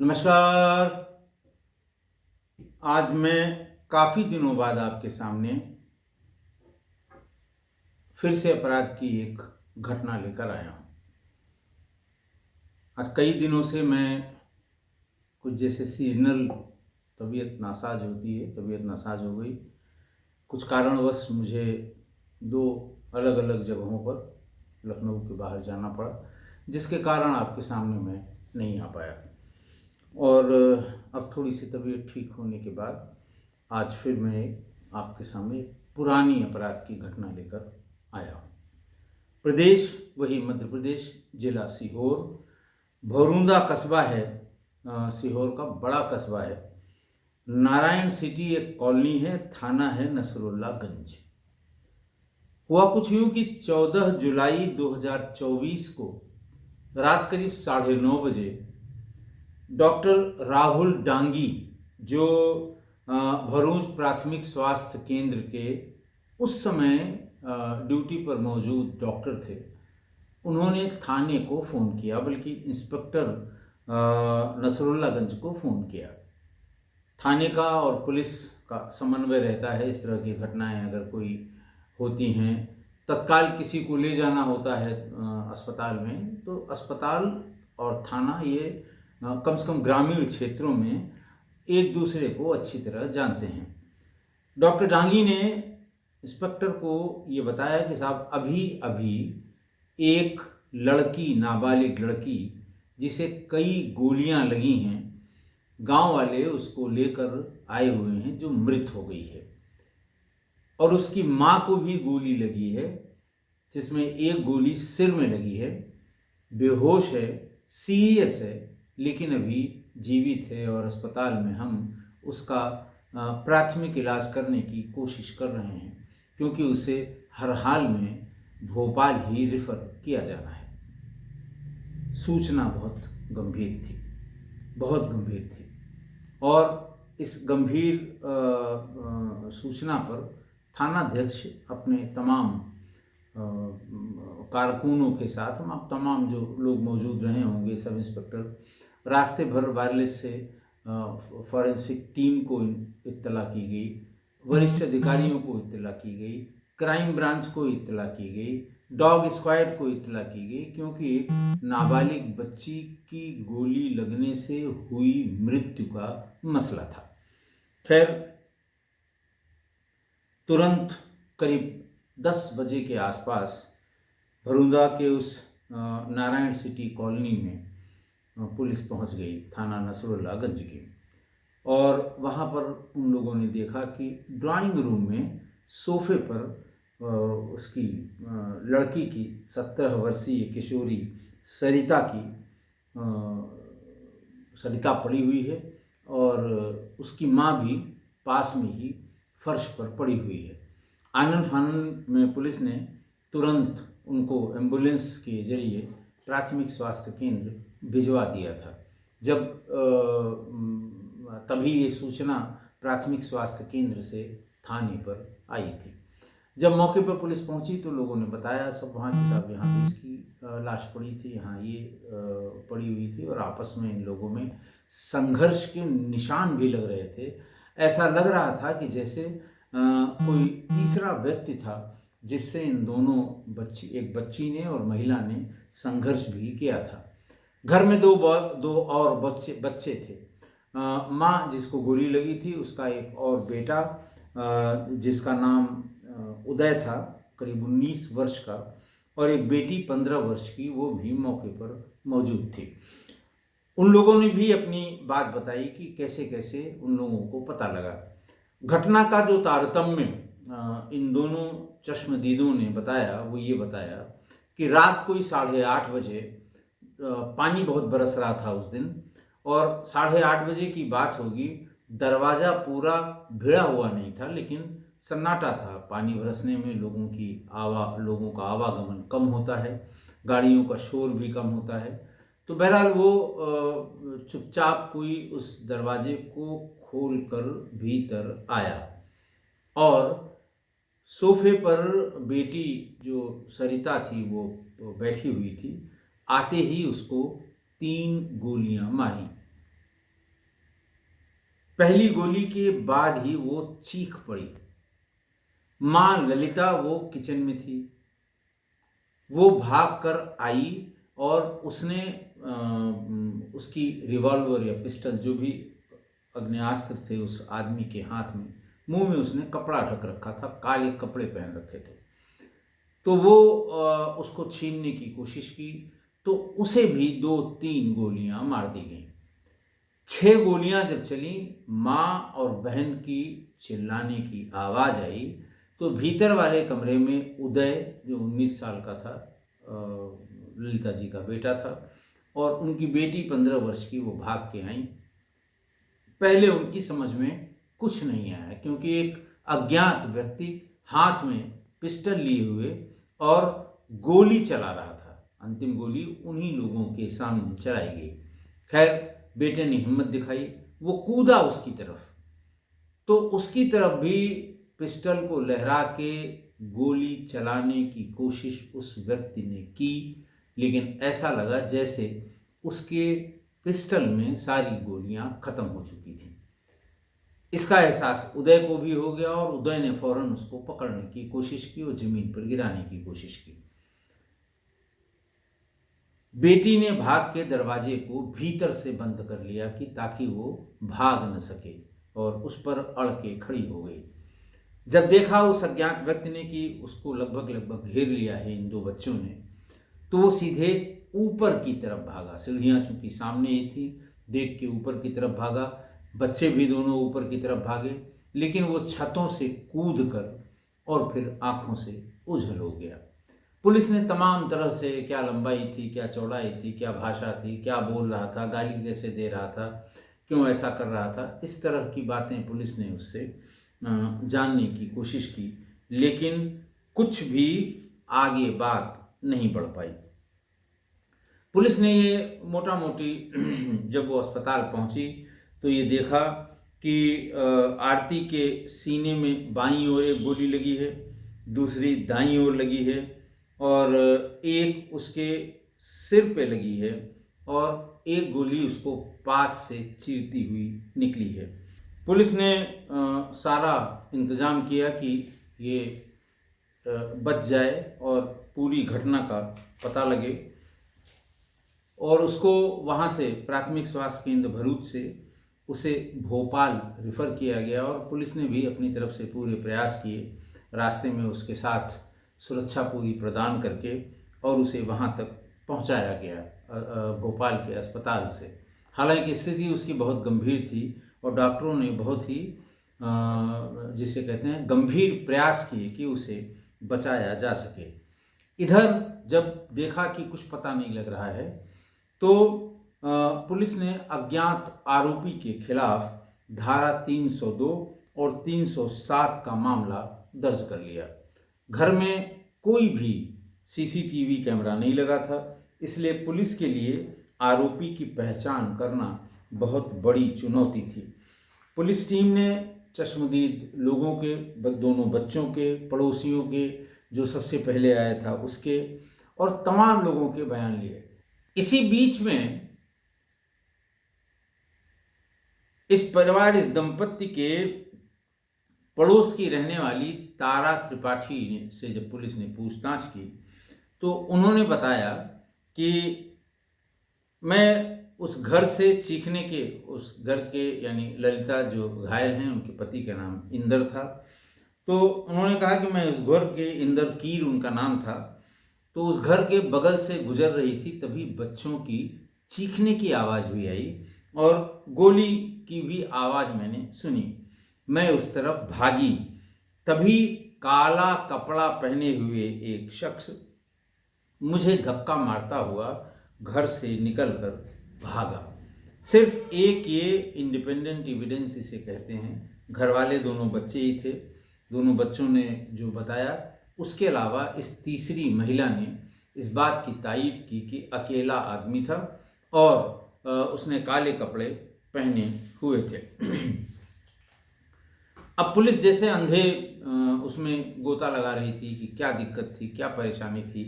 नमस्कार। आज मैं काफ़ी दिनों बाद आपके सामने फिर से अपराध की एक घटना लेकर आया हूँ। आज कई दिनों से मैं कुछ जैसे सीज़नल तबीयत नासाज होती है, तबीयत नासाज हो गई। कुछ कारणवश मुझे 2 अलग-अलग जगहों पर लखनऊ के बाहर जाना पड़ा, जिसके कारण आपके सामने मैं नहीं आ पाया। और अब थोड़ी-सी तबीयत ठीक होने के बाद आज फिर मैं आपके सामने पुरानी अपराध की घटना लेकर आया हूँ। प्रदेश वही मध्य प्रदेश, जिला सीहोर, भौरुंदा कस्बा है। सीहोर का बड़ा कस्बा है। नारायण सिटी एक कॉलोनी है, थाना है नसरुल्लागंज। हुआ कुछ यूँ कि 14 जुलाई 2024 को रात करीब 9:30 बजे डॉक्टर राहुल डांगी, जो भरूच प्राथमिक स्वास्थ्य केंद्र के उस समय ड्यूटी पर मौजूद डॉक्टर थे, उन्होंने थाने को फ़ोन किया, बल्कि इंस्पेक्टर नसरुल्लागंज को फ़ोन किया। थाने का और पुलिस का समन्वय रहता है। इस तरह की घटनाएं अगर कोई होती हैं, तत्काल किसी को ले जाना होता है अस्पताल में, तो अस्पताल और थाना ये कम से कम ग्रामीण क्षेत्रों में एक दूसरे को अच्छी तरह जानते हैं। डॉक्टर डांगी ने इंस्पेक्टर को ये बताया कि साहब अभी अभी एक लड़की, नाबालिग लड़की, जिसे कई गोलियां लगी हैं, गांव वाले उसको लेकर आए हुए हैं, जो मृत हो गई है। और उसकी माँ को भी गोली लगी है, जिसमें एक गोली सिर में लगी है, बेहोश है, सीरियस है, लेकिन अभी जीवित है और अस्पताल में हम उसका प्राथमिक इलाज करने की कोशिश कर रहे हैं, क्योंकि उसे हर हाल में भोपाल ही रेफर किया जाना है। सूचना बहुत गंभीर थी, बहुत गंभीर थी। और इस गंभीर सूचना पर थानाध्यक्ष अपने तमाम कारकुनों के साथ, हम तमाम जो लोग मौजूद रहे होंगे, सब इंस्पेक्टर, रास्ते भर वायरलेस से फॉरेंसिक टीम को इत्तला की गई, वरिष्ठ अधिकारियों को इत्तला की गई, क्राइम ब्रांच को इत्तला की गई, डॉग स्क्वाड को इत्तला की गई, क्योंकि एक नाबालिग बच्ची की गोली लगने से हुई मृत्यु का मसला था। खैर, तुरंत करीब 10 बजे के आसपास भरूंदा के उस नारायण सिटी कॉलोनी में पुलिस पहुंच गई, थाना नसरुल्लागंज की। और वहाँ पर उन लोगों ने देखा कि ड्राइंग रूम में सोफे पर उसकी लड़की की 17 वर्षीय किशोरी सरिता की सरिता पड़ी हुई है, और उसकी माँ भी पास में ही फर्श पर पड़ी हुई है। आनन फानन में पुलिस ने तुरंत उनको एम्बुलेंस के जरिए प्राथमिक स्वास्थ्य केंद्र भिजवा दिया था। जब तभी ये सूचना प्राथमिक स्वास्थ्य केंद्र से थाने पर आई थी। जब मौके पर पुलिस पहुंची तो लोगों ने बताया सब वहाँ की, साहब यहाँ भी इसकी लाश पड़ी थी, यहाँ ये पड़ी हुई थी, और आपस में इन लोगों में संघर्ष के निशान भी लग रहे थे। ऐसा लग रहा था कि जैसे कोई तीसरा व्यक्ति था, जिससे इन दोनों एक बच्ची ने और महिला ने संघर्ष भी किया था। घर में दो और बच्चे थे। माँ जिसको गोली लगी थी, उसका एक और बेटा जिसका नाम उदय था, करीब 19 वर्ष का, और एक बेटी 15 वर्ष की, वो भी मौके पर मौजूद थी। उन लोगों ने भी अपनी बात बताई कि कैसे कैसे उन लोगों को पता लगा। घटना का जो तारतम्य इन दोनों चश्मदीदों ने बताया, वो ये बताया कि रात कोई 8:30 बजे पानी बहुत बरस रहा था उस दिन, और 8:30 बजे की बात होगी। दरवाज़ा पूरा भिड़ा हुआ नहीं था, लेकिन सन्नाटा था। पानी बरसने में लोगों का आवागमन कम होता है, गाड़ियों का शोर भी कम होता है। तो बहरहाल वो चुपचाप कोई उस दरवाजे को खोल कर भीतर आया, और सोफे पर बेटी जो सरिता थी वो बैठी हुई थी। आते ही उसको 3 गोलियां मारी। पहली गोली के बाद ही वो चीख पड़ी। माँ ललिता वो किचन में थी, वो भाग कर आई और उसने उसकी रिवॉल्वर या पिस्टल जो भी अग्नेयास्त्र थे उस आदमी के हाथ में, मुंह में उसने कपड़ा ढक रखा था, काले कपड़े पहन रखे थे। तो वो उसको छीनने की कोशिश की तो उसे भी 2-3 गोलियां मार दी गईं। 6 गोलियां जब चली, माँ और बहन की चिल्लाने की आवाज़ आई तो भीतर वाले कमरे में उदय, जो 19 साल का था, ललिता जी का बेटा था, और उनकी बेटी 15 वर्ष की, वो भाग के आई। पहले उनकी समझ में कुछ नहीं आया क्योंकि एक अज्ञात व्यक्ति हाथ में पिस्टल लिए हुए और गोली चला रहा था। अंतिम गोली उन्हीं लोगों के सामने चलाई गई। खैर, बेटे ने हिम्मत दिखाई, वो कूदा उसकी तरफ, तो उसकी तरफ भी पिस्टल को लहरा के गोली चलाने की कोशिश उस व्यक्ति ने की, लेकिन ऐसा लगा जैसे उसके पिस्टल में सारी गोलियां खत्म हो चुकी थी। इसका एहसास उदय को भी हो गया और उदय ने फौरन उसको पकड़ने की कोशिश की और जमीन पर गिराने की कोशिश की। बेटी ने भाग के दरवाजे को भीतर से बंद कर लिया कि ताकि वो भाग न सके, और उस पर अड़ के खड़ी हो गई। जब देखा उस अज्ञात व्यक्ति ने कि उसको लगभग घेर लिया है इन 2 बच्चों ने, तो वो सीधे ऊपर की तरफ भागा। सीढ़ियाँ चूंकि सामने ही थी, देख के ऊपर की तरफ भागा। बच्चे भी दोनों ऊपर की तरफ भागे, लेकिन वो छतों से कूद कर और फिर आंखों से ओझल हो गया। पुलिस ने तमाम तरह से, क्या लंबाई थी, क्या चौड़ाई थी, क्या भाषा थी, क्या बोल रहा था, गाली कैसे दे रहा था, क्यों ऐसा कर रहा था, इस तरह की बातें पुलिस ने उससे जानने की कोशिश की, लेकिन कुछ भी आगे बात नहीं बढ़ पाई। पुलिस ने ये मोटा मोटी जब वो अस्पताल पहुंची तो ये देखा कि आरती के सीने में बाईं ओर एक गोली लगी है, दूसरी दाईं ओर लगी है, और एक उसके सिर पे लगी है, और एक गोली उसको पास से चीरती हुई निकली है। पुलिस ने सारा इंतज़ाम किया कि ये बच जाए और पूरी घटना का पता लगे, और उसको वहाँ से प्राथमिक स्वास्थ्य केंद्र भरूच से उसे भोपाल रेफ़र किया गया, और पुलिस ने भी अपनी तरफ से पूरे प्रयास किए, रास्ते में उसके साथ सुरक्षा पूरी प्रदान करके, और उसे वहाँ तक पहुँचाया गया भोपाल के अस्पताल से। हालांकि स्थिति उसकी बहुत गंभीर थी और डॉक्टरों ने बहुत ही जिसे कहते हैं गंभीर प्रयास किए कि उसे बचाया जा सके। इधर जब देखा कि कुछ पता नहीं लग रहा है तो पुलिस ने अज्ञात आरोपी के खिलाफ धारा 302 और 307 का मामला दर्ज कर लिया। घर में कोई भी सीसीटीवी कैमरा नहीं लगा था, इसलिए पुलिस के लिए आरोपी की पहचान करना बहुत बड़ी चुनौती थी। पुलिस टीम ने चश्मदीद लोगों के, दोनों बच्चों के, पड़ोसियों के, जो सबसे पहले आया था उसके, और तमाम लोगों के बयान लिए। इसी बीच में इस परिवार, इस दंपत्ति के पड़ोस की रहने वाली तारा त्रिपाठी से जब पुलिस ने पूछताछ की तो उन्होंने बताया कि मैं उस घर से चीखने के, उस घर के यानी ललिता जो घायल हैं उनके पति का नाम इंदर था, तो उन्होंने कहा कि मैं उस घर के, इंदर कीर उनका नाम था, तो उस घर के बगल से गुजर रही थी, तभी बच्चों की चीखने की आवाज़ भी आई और गोली की भी आवाज़ मैंने सुनी। मैं उस तरफ भागी, तभी काला कपड़ा पहने हुए एक शख्स मुझे धक्का मारता हुआ घर से निकलकर भागा। सिर्फ एक ये इंडिपेंडेंट एविडेंस इसे कहते हैं, घर वाले दोनों बच्चे ही थे, दोनों बच्चों ने जो बताया, उसके अलावा इस तीसरी महिला ने इस बात की तायीद की कि अकेला आदमी था और उसने काले कपड़े पहने हुए थे। अब पुलिस जैसे अंधे उसमें गोता लगा रही थी कि क्या दिक्कत थी, क्या परेशानी थी,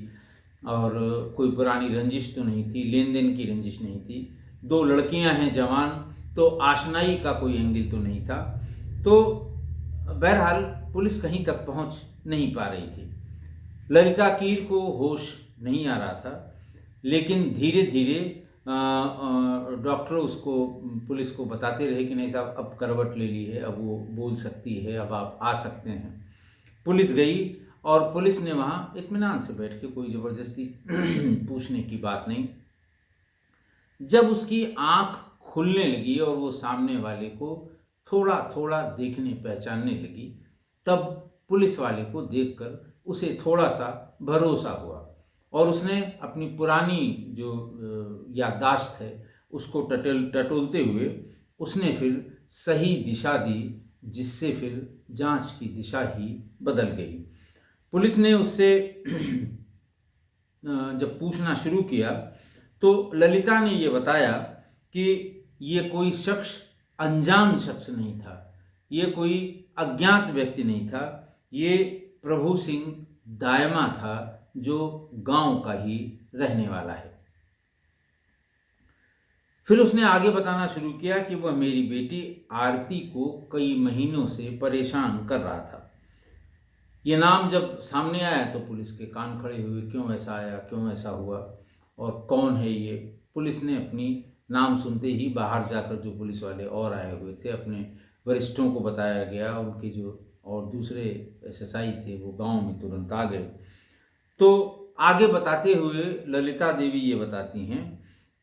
और कोई पुरानी रंजिश तो नहीं थी, लेन देन की रंजिश नहीं थी। 2 लड़कियां हैं जवान, तो आशनाई का कोई एंगल तो नहीं था। तो बहरहाल पुलिस कहीं तक पहुंच नहीं पा रही थी। ललिता कीर को होश नहीं आ रहा था, लेकिन धीरे धीरे डॉक्टर उसको, पुलिस को बताते रहे कि नहीं साहब, अब करवट ले ली है, अब वो बोल सकती है, अब आप आ सकते हैं। पुलिस गई और पुलिस ने वहाँ इत्मीनान से बैठ के, कोई ज़बरदस्ती पूछने की बात नहीं। जब उसकी आँख खुलने लगी और वो सामने वाले को थोड़ा थोड़ा देखने पहचानने लगी, तब पुलिस वाले को देखकर उसे थोड़ा सा भरोसा हुआ और उसने अपनी पुरानी जो याददाश्त है उसको टटोलते हुए उसने फिर सही दिशा दी, जिससे फिर जांच की दिशा ही बदल गई। पुलिस ने उससे जब पूछना शुरू किया तो ललिता ने ये बताया कि ये कोई शख्स अनजान शख्स नहीं था, ये कोई अज्ञात व्यक्ति नहीं था, ये प्रभु सिंह दायमा था, जो गांव का ही रहने वाला है। फिर उसने आगे बताना शुरू किया कि वह मेरी बेटी आरती को कई महीनों से परेशान कर रहा था। ये नाम जब सामने आया तो पुलिस के कान खड़े हुए, क्यों ऐसा आया, क्यों ऐसा हुआ और कौन है ये। पुलिस ने अपनी नाम सुनते ही बाहर जाकर जो पुलिस वाले और आए हुए थे, अपने वरिष्ठों को बताया गया। उनके जो और दूसरे एसएसआई थे वो गांव में तुरंत आ गए। तो आगे बताते हुए ललिता देवी ये बताती हैं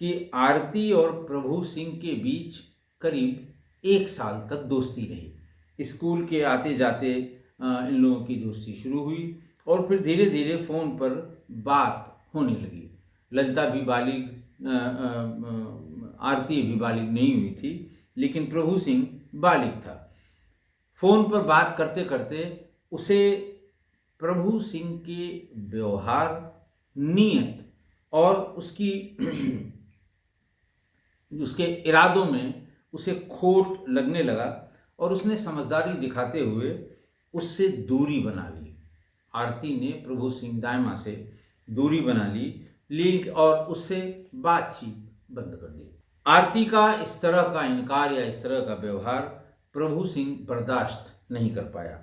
कि आरती और प्रभु सिंह के बीच करीब 1 साल तक दोस्ती रही। स्कूल के आते जाते इन लोगों की दोस्ती शुरू हुई और फिर धीरे धीरे फ़ोन पर बात होने लगी। ललिता भी बालिग, आरती भी बालिग नहीं हुई थी, लेकिन प्रभु सिंह बालिग था। फ़ोन पर बात करते करते उसे प्रभु सिंह के व्यवहार, नीयत और उसके इरादों में उसे खोट लगने लगा और उसने समझदारी दिखाते हुए उससे दूरी बना ली। आरती ने प्रभु सिंह दायमा से दूरी बना ली और उससे बातचीत बंद कर दी। आरती का इस तरह का इनकार या इस तरह का व्यवहार प्रभु सिंह बर्दाश्त नहीं कर पाया।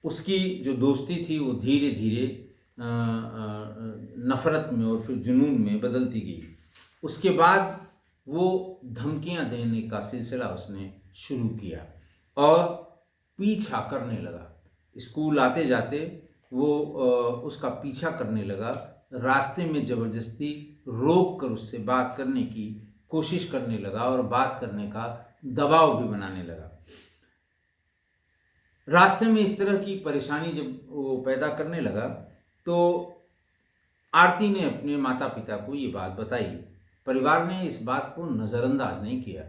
उसकी जो दोस्ती थी वो धीरे धीरे नफ़रत में और फिर जुनून में बदलती गई। उसके बाद वो धमकियां देने का सिलसिला उसने शुरू किया और पीछा करने लगा। स्कूल आते जाते वो उसका पीछा करने लगा, रास्ते में ज़बरदस्ती रोक कर उससे बात करने की कोशिश करने लगा और बात करने का दबाव भी बनाने लगा। रास्ते में इस तरह की परेशानी जब वो पैदा करने लगा तो आरती ने अपने माता पिता को ये बात बताई। परिवार ने इस बात को नज़रअंदाज नहीं किया,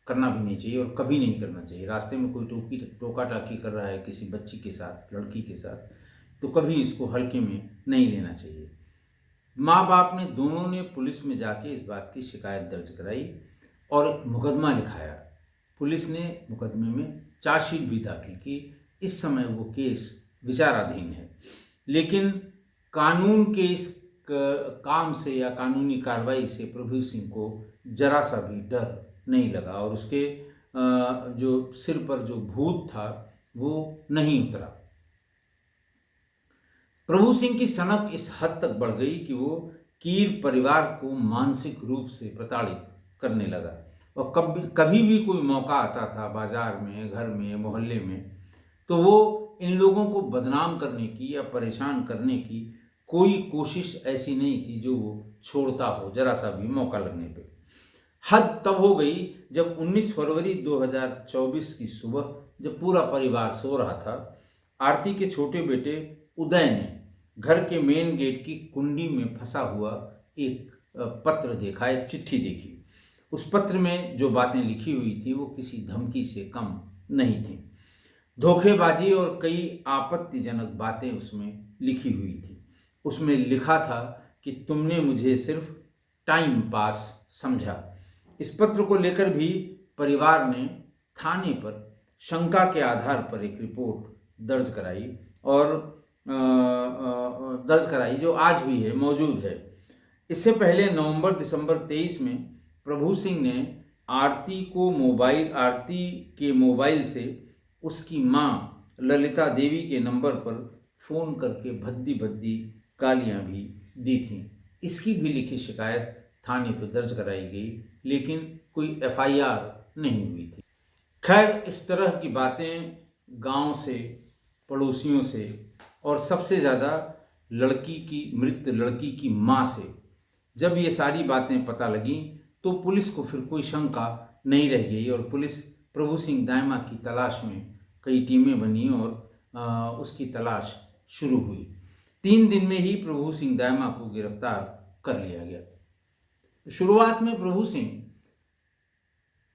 करना भी नहीं चाहिए और कभी नहीं करना चाहिए। रास्ते में कोई टोका टाकी कर रहा है किसी बच्ची के साथ, लड़की के साथ, तो कभी इसको हल्के में नहीं लेना चाहिए। माँ बाप ने दोनों ने पुलिस में जाके इस बात की शिकायत दर्ज कराई और एक मुकदमा लिखाया। पुलिस ने मुकदमे में चार्जशीट भी दाखिल की। इस समय वो केस विचाराधीन है, लेकिन कानून के इस काम से या कानूनी कार्रवाई से प्रभु सिंह को जरा सा भी डर नहीं लगा और उसके जो सिर पर जो भूत था वो नहीं उतरा। प्रभु सिंह की सनक इस हद तक बढ़ गई कि वो कीर परिवार को मानसिक रूप से प्रताड़ित करने लगा और कभी भी कोई मौका आता था बाजार में, घर में, मोहल्ले में, तो वो इन लोगों को बदनाम करने की या परेशान करने की कोई कोशिश ऐसी नहीं थी जो वो छोड़ता हो जरा सा भी मौका लगने पे। हद तब हो गई जब 19 फरवरी 2024 की सुबह, जब पूरा परिवार सो रहा था, आरती के छोटे बेटे उदय ने घर के मेन गेट की कुंडी में फंसा हुआ एक पत्र देखा, एक चिट्ठी देखी। उस पत्र में जो बातें लिखी हुई थी वो किसी धमकी से कम नहीं थी। धोखेबाजी और कई आपत्तिजनक बातें उसमें लिखी हुई थी। उसमें लिखा था कि तुमने मुझे सिर्फ टाइम पास समझा। इस पत्र को लेकर भी परिवार ने थाने पर शंका के आधार पर एक रिपोर्ट दर्ज कराई और जो आज भी है, मौजूद है। इससे पहले नवंबर-दिसंबर 23 में प्रभु सिंह ने आरती के मोबाइल से उसकी माँ ललिता देवी के नंबर पर फ़ोन करके भद्दी भद्दी गालियाँ भी दी थीं। इसकी भी लिखित शिकायत थाने पर दर्ज कराई गई, लेकिन कोई एफआईआर नहीं हुई थी। खैर, इस तरह की बातें गांव से, पड़ोसियों से और सबसे ज़्यादा मृत लड़की की माँ से जब ये सारी बातें पता लगीं तो पुलिस को फिर कोई शंका नहीं रह गई और पुलिस प्रभु सिंह दाइमा की तलाश में कई टीमें बनी और उसकी तलाश शुरू हुई। 3 दिन में ही प्रभु सिंह दाइमा को गिरफ्तार कर लिया गया। शुरुआत में प्रभु सिंह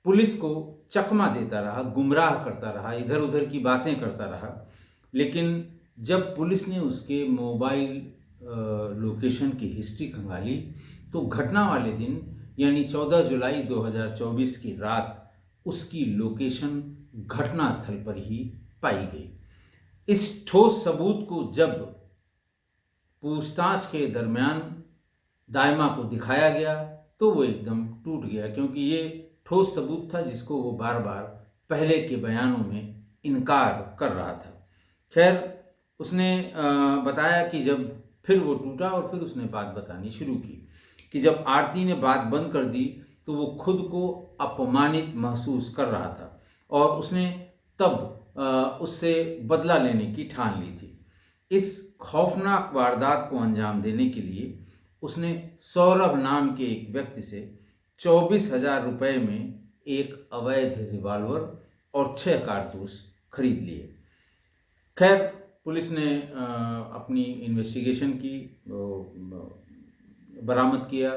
पुलिस को चकमा देता रहा, गुमराह करता रहा, इधर उधर की बातें करता रहा, लेकिन जब पुलिस ने उसके मोबाइल लोकेशन की हिस्ट्री खंगाली तो घटना वाले दिन यानी 14 जुलाई 2024 की रात उसकी लोकेशन घटनास्थल पर ही पाई गई। इस ठोस सबूत को जब पूछताछ के दरमियान दाइमा को दिखाया गया तो वो एकदम टूट गया, क्योंकि ये ठोस सबूत था जिसको वो बार बार पहले के बयानों में इनकार कर रहा था। खैर, उसने बताया कि जब फिर वो टूटा और फिर उसने बात बतानी शुरू की कि जब आरती ने बात बंद कर दी तो वो खुद को अपमानित महसूस कर रहा था और उसने तब उससे बदला लेने की ठान ली थी। इस खौफनाक वारदात को अंजाम देने के लिए उसने सौरभ नाम के एक व्यक्ति से 24,000 रुपये में एक अवैध रिवॉल्वर और 6 कारतूस खरीद लिए। खैर, पुलिस ने अपनी इन्वेस्टिगेशन की, बरामद किया।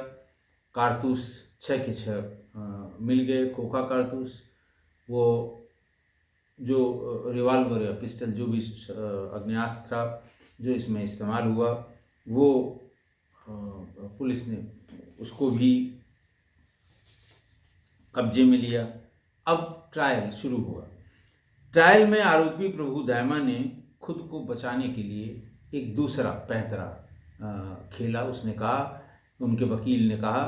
कारतूस 6 के 6 मिल गए, खोखा कारतूस। वो जो रिवॉल्वर या पिस्टल जो भी अग्नेयास्त्र था जो इसमें इस्तेमाल हुआ वो पुलिस ने उसको भी कब्जे में लिया। अब ट्रायल शुरू हुआ। ट्रायल में आरोपी प्रभु दाइमा ने खुद को बचाने के लिए एक दूसरा पैंतरा खेला। उसने कहा, उनके वकील ने कहा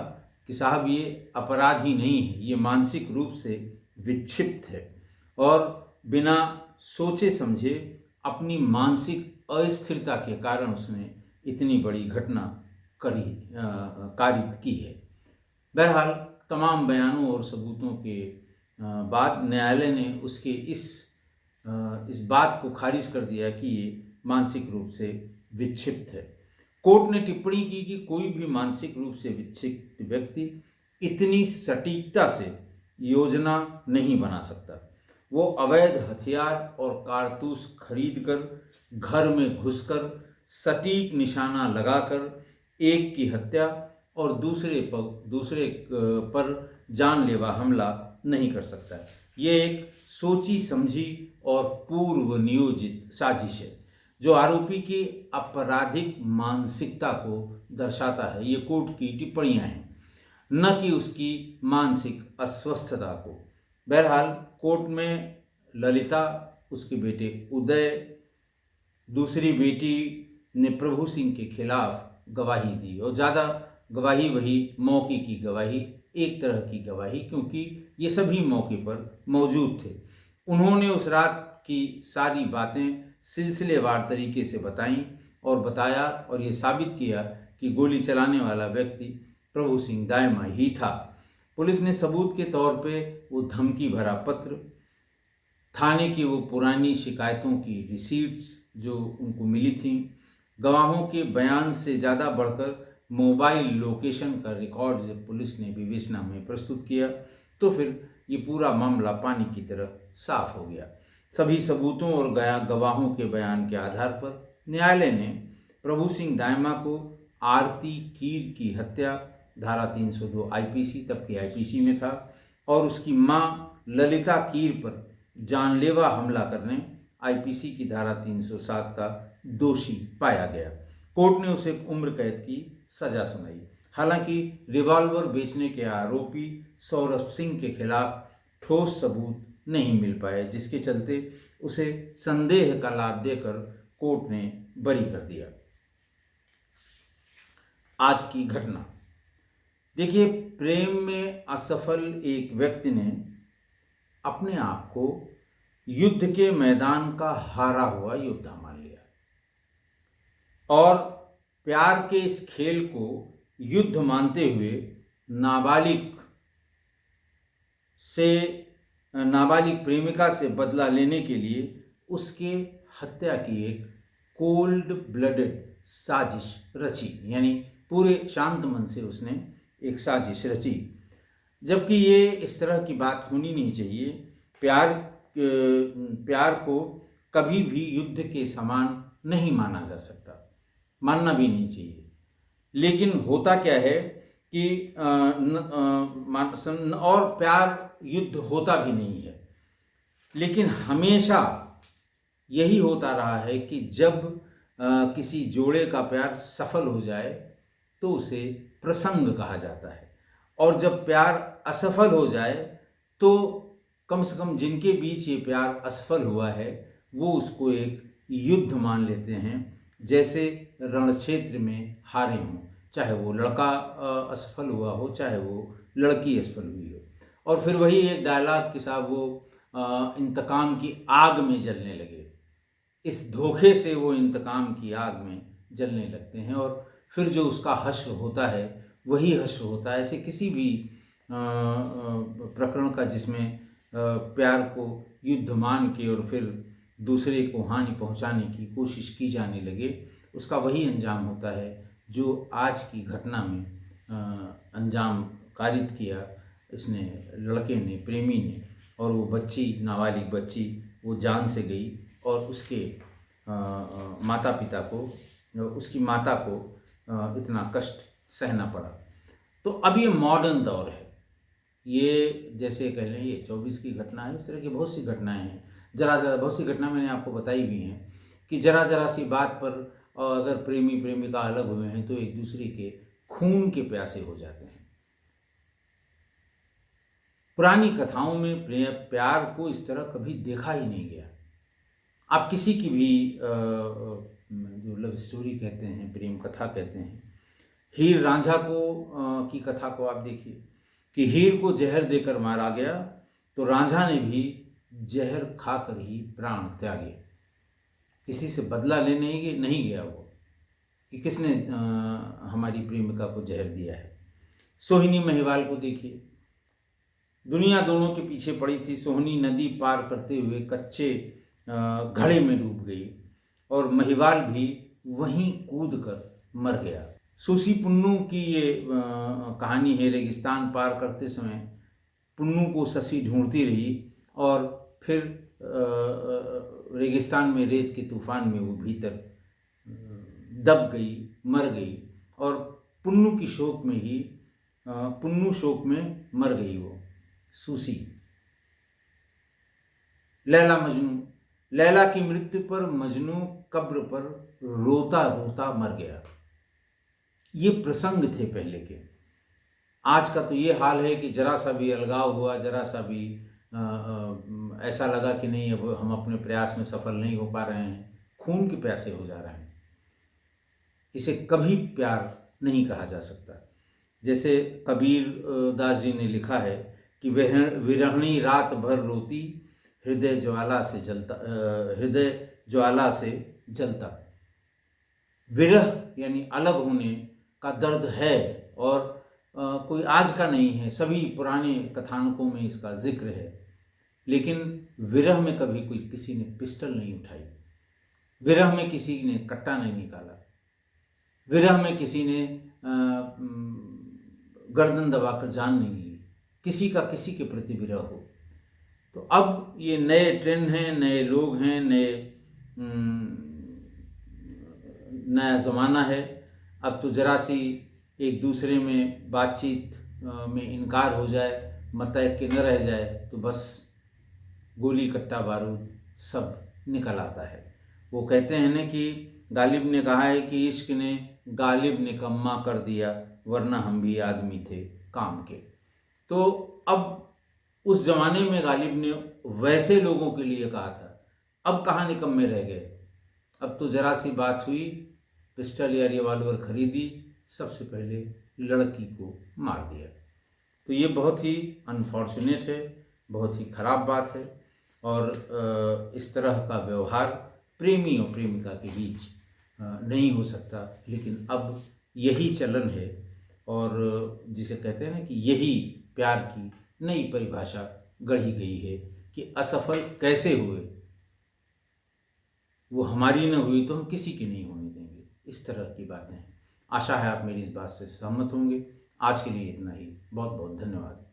कि साहब ये अपराधी नहीं है, ये मानसिक रूप से विक्षिप्त है और बिना सोचे समझे अपनी मानसिक अस्थिरता के कारण उसने इतनी बड़ी घटना कारित की है। बहरहाल, तमाम बयानों और सबूतों के बाद न्यायालय ने उसके इस बात को खारिज कर दिया कि ये मानसिक रूप से विक्षिप्त है। कोर्ट ने टिप्पणी की कि कोई भी मानसिक रूप से विक्षिप्त व्यक्ति इतनी सटीकता से योजना नहीं बना सकता। वो अवैध हथियार और कारतूस खरीदकर घर में घुसकर सटीक निशाना लगाकर एक की हत्या और दूसरे पर जानलेवा हमला नहीं कर सकता। ये एक सोची समझी और पूर्व नियोजित साजिश है जो आरोपी की आपराधिक मानसिकता को दर्शाता है। ये कोर्ट की टिप्पणियां हैं, न कि उसकी मानसिक अस्वस्थता को। बहरहाल, कोर्ट में ललिता, उसके बेटे उदय, दूसरी बेटी ने प्रभु सिंह के खिलाफ गवाही दी और ज़्यादा गवाही वही मौके की गवाही, एक तरह की गवाही, क्योंकि ये सभी मौके पर मौजूद थे। उन्होंने उस रात की सारी बातें सिलसिलेवार तरीके से बताईं और बताया और ये साबित किया कि गोली चलाने वाला व्यक्ति प्रभु सिंह दाइमा ही था। पुलिस ने सबूत के तौर पे वो धमकी भरा पत्र, थाने की वो पुरानी शिकायतों की रिसीट्स जो उनको मिली थीं, गवाहों के बयान से ज़्यादा बढ़कर मोबाइल लोकेशन का रिकॉर्ड जब पुलिस ने विवेचना में प्रस्तुत किया तो फिर ये पूरा मामला पानी की तरह साफ हो गया। सभी सबूतों और गवाहों के बयान के आधार पर न्यायालय ने प्रभु सिंह दाइमा को आरती कीर की हत्या धारा 302 आईपीसी, तब की आईपीसी में था, और उसकी मां ललिता कीर पर जानलेवा हमला करने आईपीसी की धारा 307 का दोषी पाया गया। कोर्ट ने उसे उम्र कैद की सजा सुनाई। हालांकि रिवॉल्वर बेचने के आरोपी सौरभ सिंह के खिलाफ ठोस सबूत नहीं मिल पाए, जिसके चलते उसे संदेह का लाभ देकर कोर्ट ने बरी कर दिया। आज की घटना देखिए, प्रेम में असफल एक व्यक्ति ने अपने आप को युद्ध के मैदान का हारा हुआ योद्धा मान लिया और प्यार के इस खेल को युद्ध मानते हुए नाबालिग से नाबालिग प्रेमिका से बदला लेने के लिए उसके हत्या की एक कोल्ड ब्लडेड साजिश रची, यानी पूरे शांत मन से उसने एक साजिश रची। जबकि ये इस तरह की बात होनी नहीं चाहिए। प्यार को कभी भी युद्ध के समान नहीं माना जा सकता, मानना भी नहीं चाहिए। लेकिन होता क्या है कि और प्यार युद्ध होता भी नहीं है, लेकिन हमेशा यही होता रहा है कि जब किसी जोड़े का प्यार सफल हो जाए तो उसे प्रसंग कहा जाता है, और जब प्यार असफल हो जाए तो कम से कम जिनके बीच ये प्यार असफल हुआ है वो उसको एक युद्ध मान लेते हैं, जैसे रणक्षेत्र में हारे हों, चाहे वो लड़का असफल हुआ हो, चाहे वो लड़की असफल हुई हो। और फिर वही एक डायलॉग कि साहब वो इंतकाम की आग में जलने लगे, इस धोखे से वो इंतकाम की आग में जलने लगते हैं, और फिर जो उसका हश्र होता है वही हश्र होता है। ऐसे किसी भी प्रकरण का जिसमें प्यार को युद्ध मान के और फिर दूसरे को हानि पहुंचाने की कोशिश की जाने लगे, उसका वही अंजाम होता है जो आज की घटना में अंजाम कारित किया इसने, लड़के ने, प्रेमी ने, और वो बच्ची, नाबालिग बच्ची, वो जान से गई और उसके माता पिता को, उसकी माता को इतना कष्ट सहना पड़ा। तो अब ये मॉडर्न दौर है, ये जैसे कह लें ये 24 की घटना है, इस तरह की बहुत सी घटनाएं हैं। बहुत सी घटना मैंने आपको बताई भी हैं कि जरा सी बात पर अगर प्रेमी प्रेमिका अलग हुए हैं तो एक दूसरे के खून के प्यासे हो जाते हैं। पुरानी कथाओं में प्यार को इस तरह कभी देखा ही नहीं गया। आप किसी की भी जो लव स्टोरी कहते हैं, प्रेम कथा कहते हैं, हीर रांझा को की कथा को आप देखिए कि हीर को जहर देकर मारा गया तो रांझा ने भी जहर खाकर ही प्राण त्यागे। किसी से बदला लेने नहीं गया वो कि किसने हमारी प्रेमिका को जहर दिया है। सोहिनी महिवाल को देखिए, दुनिया दोनों के पीछे पड़ी थी। सोहिनी नदी पार करते हुए कच्चे घड़े में डूब गई और महिवाल भी वहीं कूद कर मर गया। सूसी पुन्नू की ये कहानी है। रेगिस्तान पार करते समय पुन्नू को शशि ढूंढती रही और फिर रेगिस्तान में रेत के तूफान में वो भीतर दब गई, मर गई, और पुन्नू की शोक में ही पुन्नू शोक में मर गई वो सूसी। लैला मजनू, लैला की मृत्यु पर मजनू कब्र पर रोता रोता मर गया। ये प्रसंग थे पहले के। आज का तो ये हाल है कि जरा सा भी अलगाव हुआ, जरा सा भी ऐसा लगा कि नहीं अब हम अपने प्रयास में सफल नहीं हो पा रहे हैं, खून के प्यासे हो जा रहे हैं। इसे कभी प्यार नहीं कहा जा सकता। जैसे कबीर दास जी ने लिखा है कि विरहणी रात भर रोती, हृदय ज्वाला से जलता। विरह यानी अलग होने का दर्द है, और कोई आज का नहीं है, सभी पुराने कथानकों में इसका जिक्र है। लेकिन विरह में कभी कोई किसी ने पिस्टल नहीं उठाई, विरह में किसी ने कट्टा नहीं निकाला, विरह में किसी ने गर्दन दबाकर जान नहीं ली, किसी का किसी के प्रति विरह हो। तो अब ये नए ट्रेंड हैं, नए लोग हैं, नया ज़माना है। अब तो जरा सी एक दूसरे में बातचीत में इनकार हो जाए, मतैक के न रह जाए तो बस गोली कट्टा बारूद सब निकल आता है। वो कहते हैं न कि गालिब ने कहा है कि इश्क ने गालिब निकम्मा कर दिया, वरना हम भी आदमी थे काम के। तो अब उस ज़माने में गालिब ने वैसे लोगों के लिए कहा था, अब कहाँ निकम्मे रह गए। अब तो ज़रा सी बात हुई, पिस्टल या रिवॉल्वर खरीदी सबसे पहले लड़की को मार दिया। तो ये बहुत ही अनफॉर्चुनेट है, बहुत ही ख़राब बात है। और इस तरह का व्यवहार प्रेमी और प्रेमिका के बीच नहीं हो सकता, लेकिन अब यही चलन है। और जिसे कहते हैं ना कि यही प्यार की नई परिभाषा गढ़ी गई है कि असफल कैसे हुए, वो हमारी न हुई तो हम किसी की नहीं होने देंगे। इस तरह की बातें हैं। आशा है आप मेरी इस बात से सहमत होंगे। आज के लिए इतना ही। बहुत बहुत धन्यवाद।